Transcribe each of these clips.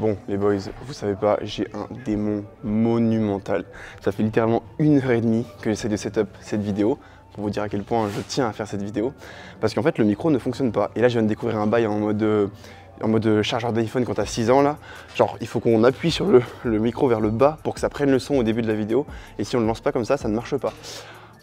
Bon les boys, vous savez pas, j'ai un démon monumental. Ça fait littéralement 1h30 que j'essaie de setup cette vidéo pour vous dire à quel point je tiens à faire cette vidéo. Parce qu'en fait le micro ne fonctionne pas. Et là je viens de découvrir un bail en mode chargeur d'iPhone quand t'as 6 ans là. Genre il faut qu'on appuie sur le micro vers le bas pour que ça prenne le son au début de la vidéo. Et si on ne le lance pas comme ça ne marche pas.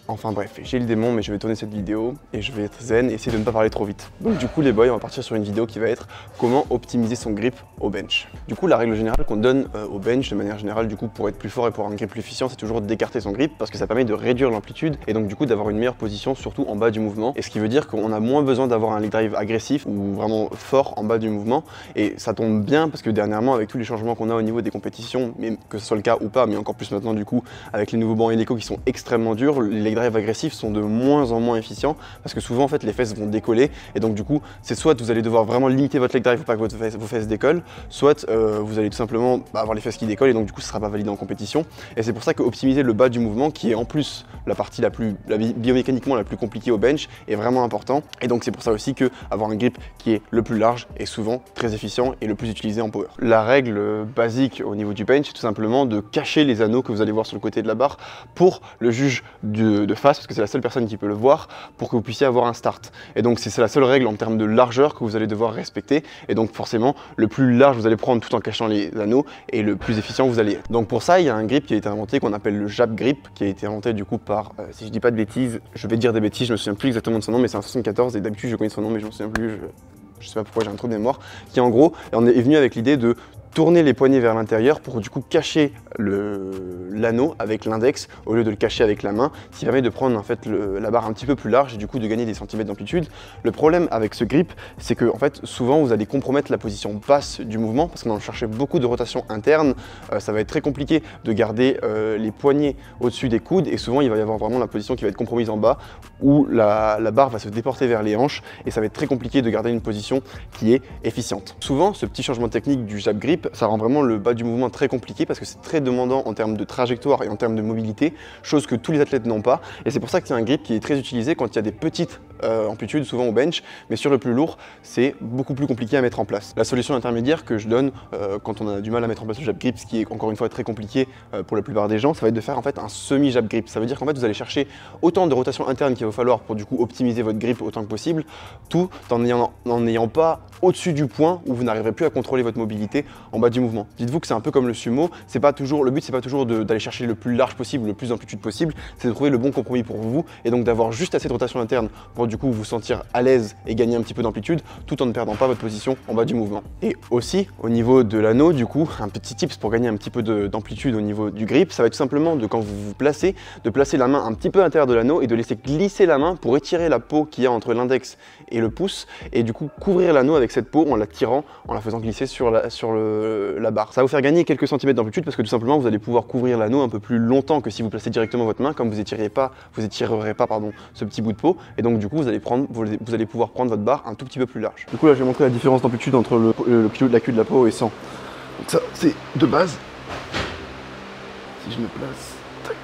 Enfin bref, j'ai le démon mais je vais tourner cette vidéo et je vais être zen et essayer de ne pas parler trop vite. Donc du coup les boys, on va partir sur une vidéo qui va être comment optimiser son grip au bench. Du coup la règle générale qu'on donne au bench de manière générale du coup pour être plus fort et pour avoir un grip plus efficient, c'est toujours d'écarter son grip parce que ça permet de réduire l'amplitude et donc du coup d'avoir une meilleure position surtout en bas du mouvement. Et ce qui veut dire qu'on a moins besoin d'avoir un leg drive agressif ou vraiment fort en bas du mouvement. Et ça tombe bien parce que dernièrement avec tous les changements qu'on a au niveau des compétitions, mais que ce soit le cas ou pas, mais encore plus maintenant du coup avec les nouveaux bancs Eleiko qui sont extrêmement durs, les leg drive agressifs sont de moins en moins efficients parce que souvent en fait les fesses vont décoller et donc du coup c'est soit vous allez devoir vraiment limiter votre leg drive pour pas que vos fesses décollent, soit vous allez tout simplement avoir les fesses qui décollent et donc du coup ce sera pas validé en compétition. Et c'est pour ça que optimiser le bas du mouvement qui est en plus la partie biomécaniquement la plus compliquée au bench est vraiment important. Et donc c'est pour ça aussi que avoir un grip qui est le plus large est souvent très efficient et le plus utilisé en power. La règle basique au niveau du bench c'est tout simplement de cacher les anneaux que vous allez voir sur le côté de la barre pour le juge de face parce que c'est la seule personne qui peut le voir pour que vous puissiez avoir un start. Et donc c'est la seule règle en termes de largeur que vous allez devoir respecter. Et donc forcément le plus large vous allez prendre tout en cachant les anneaux et le plus efficient vous allez être. Donc pour ça il y a un grip qui a été inventé qu'on appelle le jab grip qui a été inventé du coup par, si je dis pas de bêtises, je vais dire des bêtises, je me souviens plus exactement de son nom mais c'est un 74 et d'habitude je connais son nom mais je me souviens plus, je sais pas pourquoi j'ai un trou de mémoire, qui en gros est venu avec l'idée de tourner les poignets vers l'intérieur pour du coup cacher l'anneau avec l'index au lieu de le cacher avec la main, ce qui permet de prendre en fait la barre un petit peu plus large et du coup de gagner des centimètres d'amplitude. Le problème avec ce grip, c'est que en fait souvent vous allez compromettre la position basse du mouvement parce qu'on va chercher beaucoup de rotation interne. Ça va être très compliqué de garder les poignets au-dessus des coudes et souvent il va y avoir vraiment la position qui va être compromise en bas où la barre va se déporter vers les hanches et ça va être très compliqué de garder une position qui est efficiente. Souvent ce petit changement technique du jab grip ça rend vraiment le bas du mouvement très compliqué parce que c'est très demandant en termes de trajectoire et en termes de mobilité, chose que tous les athlètes n'ont pas. Et c'est pour ça que c'est un grip qui est très utilisé quand il y a des petites amplitudes, souvent au bench, mais sur le plus lourd, c'est beaucoup plus compliqué à mettre en place. La solution intermédiaire que je donne quand on a du mal à mettre en place le jab grip, ce qui est encore une fois très compliqué pour la plupart des gens, ça va être de faire en fait un semi-jab grip. Ça veut dire qu'en fait vous allez chercher autant de rotation interne qu'il va falloir pour du coup optimiser votre grip autant que possible, tout en n'ayant pas au-dessus du point où vous n'arriverez plus à contrôler votre mobilité en bas du mouvement. Dites-vous que c'est un peu comme le sumo, le but c'est pas toujours d'aller chercher le plus large possible, le plus d'amplitude possible, c'est de trouver le bon compromis pour vous et donc d'avoir juste assez de rotation interne pour du coup vous sentir à l'aise et gagner un petit peu d'amplitude tout en ne perdant pas votre position en bas du mouvement. Et aussi au niveau de l'anneau du coup, un petit tips pour gagner un petit peu d'amplitude au niveau du grip, ça va être tout simplement de quand vous vous placez, de placer la main un petit peu à l'intérieur de l'anneau et de laisser glisser la main pour étirer la peau qu'il y a entre l'index et le pouce et du coup couvrir l'anneau avec cette peau en la tirant, en la faisant glisser sur la barre. Ça va vous faire gagner quelques centimètres d'amplitude parce que tout simplement vous allez pouvoir couvrir l'anneau un peu plus longtemps que si vous placez directement votre main, comme vous étirerez pas ce petit bout de peau et donc du coup vous allez pouvoir prendre votre barre un tout petit peu plus large. Du coup là je vais montrer la différence d'amplitude entre la queue de la peau et sans. Donc ça c'est de base. Si je me place, tac.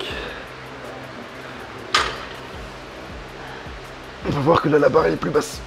On va voir que là la barre elle est plus basse.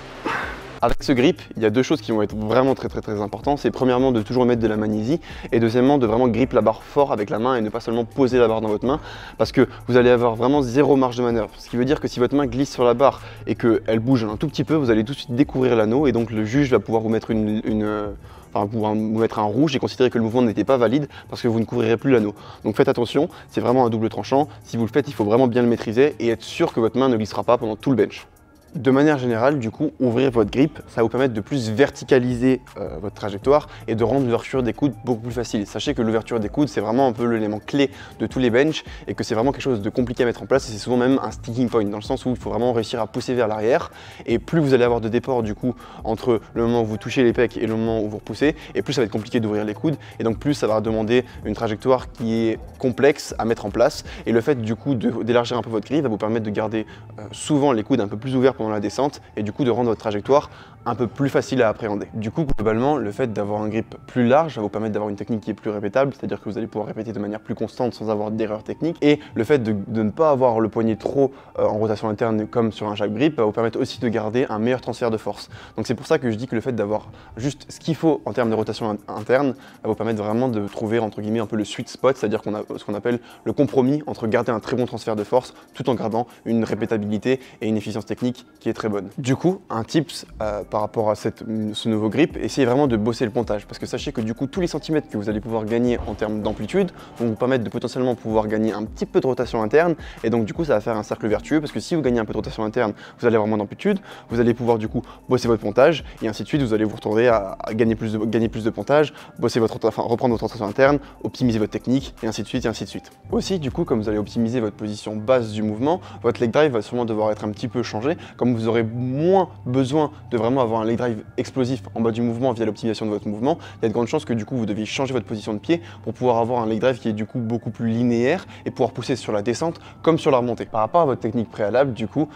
Avec ce grip, il y a deux choses qui vont être vraiment très importantes. C'est premièrement de toujours mettre de la magnésie et deuxièmement de vraiment grip la barre fort avec la main et ne pas seulement poser la barre dans votre main parce que vous allez avoir vraiment zéro marge de manœuvre. Ce qui veut dire que si votre main glisse sur la barre et qu'elle bouge un tout petit peu, vous allez tout de suite découvrir l'anneau et donc le juge va pouvoir vous mettre vous mettre un rouge et considérer que le mouvement n'était pas valide parce que vous ne couvrirez plus l'anneau. Donc faites attention, c'est vraiment un double tranchant. Si vous le faites, il faut vraiment bien le maîtriser et être sûr que votre main ne glissera pas pendant tout le bench. De manière générale, du coup, ouvrir votre grip, ça va vous permettre de plus verticaliser votre trajectoire et de rendre l'ouverture des coudes beaucoup plus facile. Sachez que l'ouverture des coudes, c'est vraiment un peu l'élément clé de tous les benches et que c'est vraiment quelque chose de compliqué à mettre en place et c'est souvent même un sticking point dans le sens où il faut vraiment réussir à pousser vers l'arrière et plus vous allez avoir de déport du coup entre le moment où vous touchez les pecs et le moment où vous repoussez et plus ça va être compliqué d'ouvrir les coudes et donc plus ça va demander une trajectoire qui est complexe à mettre en place et le fait du coup d'élargir un peu votre grip va vous permettre de garder souvent les coudes un peu plus ouverts pendant pendant la descente et du coup de rendre votre trajectoire un peu plus facile à appréhender. Du coup, globalement, le fait d'avoir un grip plus large va vous permettre d'avoir une technique qui est plus répétable, c'est-à-dire que vous allez pouvoir répéter de manière plus constante sans avoir d'erreur technique. Et le fait de ne pas avoir le poignet trop en rotation interne comme sur un jack grip va vous permettre aussi de garder un meilleur transfert de force. Donc c'est pour ça que je dis que le fait d'avoir juste ce qu'il faut en termes de rotation interne va vous permettre vraiment de trouver entre guillemets un peu le sweet spot, c'est-à-dire qu'on a ce qu'on appelle le compromis entre garder un très bon transfert de force tout en gardant une répétabilité et une efficience technique qui est très bonne. Du coup, un tips par rapport à ce nouveau grip, essayez vraiment de bosser le pontage parce que sachez que du coup tous les centimètres que vous allez pouvoir gagner en termes d'amplitude vont vous permettre de potentiellement pouvoir gagner un petit peu de rotation interne et donc du coup ça va faire un cercle vertueux parce que si vous gagnez un peu de rotation interne, vous allez avoir moins d'amplitude, vous allez pouvoir du coup bosser votre pontage et ainsi de suite, vous allez vous retrouver à gagner plus de pontage, reprendre votre rotation interne, optimiser votre technique et ainsi de suite et ainsi de suite. Aussi du coup comme vous allez optimiser votre position basse du mouvement, votre leg drive va sûrement devoir être un petit peu changé, comme vous aurez moins besoin de vraiment avoir un leg drive explosif en bas du mouvement via l'optimisation de votre mouvement, il y a de grandes chances que du coup vous deviez changer votre position de pied pour pouvoir avoir un leg drive qui est du coup beaucoup plus linéaire et pouvoir pousser sur la descente comme sur la remontée. Par rapport à votre technique préalable, du coup,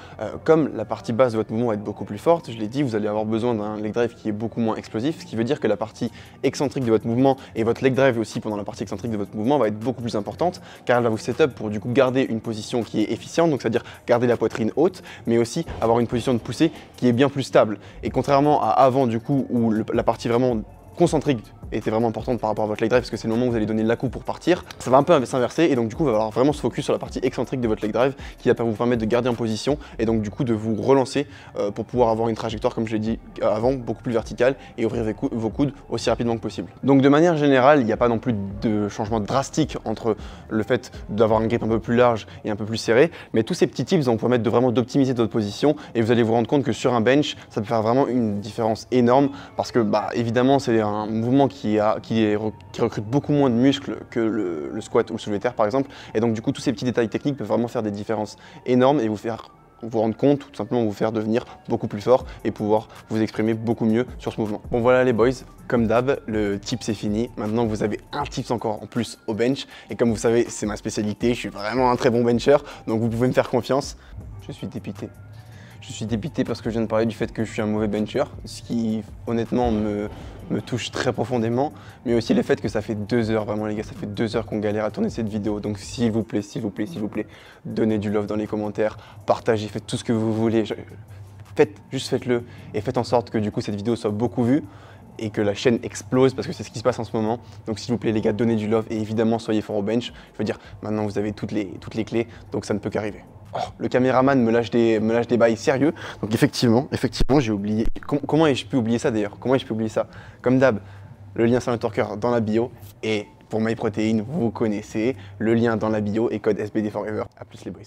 comme la partie basse de votre mouvement va être beaucoup plus forte, je l'ai dit, vous allez avoir besoin d'un leg drive qui est beaucoup moins explosif, ce qui veut dire que la partie excentrique de votre mouvement et votre leg drive aussi pendant la partie excentrique de votre mouvement va être beaucoup plus importante car elle va vous setup pour du coup garder une position qui est efficiente, donc c'est-à-dire garder la poitrine haute, mais aussi avoir une position de poussée qui est bien plus stable. Et contrairement à avant du coup où la partie vraiment concentrique était vraiment importante par rapport à votre leg drive parce que c'est le moment où vous allez donner la coupe pour partir, ça va un peu s'inverser et donc du coup il va falloir vraiment se focus sur la partie excentrique de votre leg drive qui va vous permettre de garder en position et donc du coup de vous relancer pour pouvoir avoir une trajectoire comme je l'ai dit avant beaucoup plus verticale et ouvrir vos coudes aussi rapidement que possible. Donc de manière générale il n'y a pas non plus de changement drastique entre le fait d'avoir un grip un peu plus large et un peu plus serré, mais tous ces petits tips vont vous permettre de vraiment d'optimiser votre position et vous allez vous rendre compte que sur un bench ça peut faire vraiment une différence énorme parce que évidemment c'est un mouvement qui recrute beaucoup moins de muscles que le squat ou le soulevé de terre par exemple et donc du coup tous ces petits détails techniques peuvent vraiment faire des différences énormes et vous rendre compte, tout simplement vous faire devenir beaucoup plus fort et pouvoir vous exprimer beaucoup mieux sur ce mouvement. Bon voilà les boys, comme d'hab, le tips est fini. Maintenant vous avez un tips encore en plus au bench et comme vous savez c'est ma spécialité, je suis vraiment un très bon bencher donc vous pouvez me faire confiance. Je suis dépité. Je suis dépité parce que je viens de parler du fait que je suis un mauvais bencher, ce qui honnêtement me touche très profondément, mais aussi le fait que ça fait 2 heures, vraiment les gars, ça fait 2 heures qu'on galère à tourner cette vidéo, donc s'il vous plaît, donnez du love dans les commentaires, partagez, faites tout ce que vous voulez, faites-le, et faites en sorte que du coup cette vidéo soit beaucoup vue, et que la chaîne explose parce que c'est ce qui se passe en ce moment. Donc s'il vous plaît les gars, donnez du love et évidemment soyez forts au bench. Je veux dire, maintenant vous avez toutes les clés, donc ça ne peut qu'arriver. Oh, le caméraman me lâche des bails sérieux. Donc effectivement, j'ai oublié. Comment ai-je pu oublier ça d'ailleurs? Comment ai-je pu oublier ça? Comme d'hab, le lien Silent Worker dans la bio et pour MyProtein, vous connaissez le lien dans la bio et code SBD Forever. A plus les boys.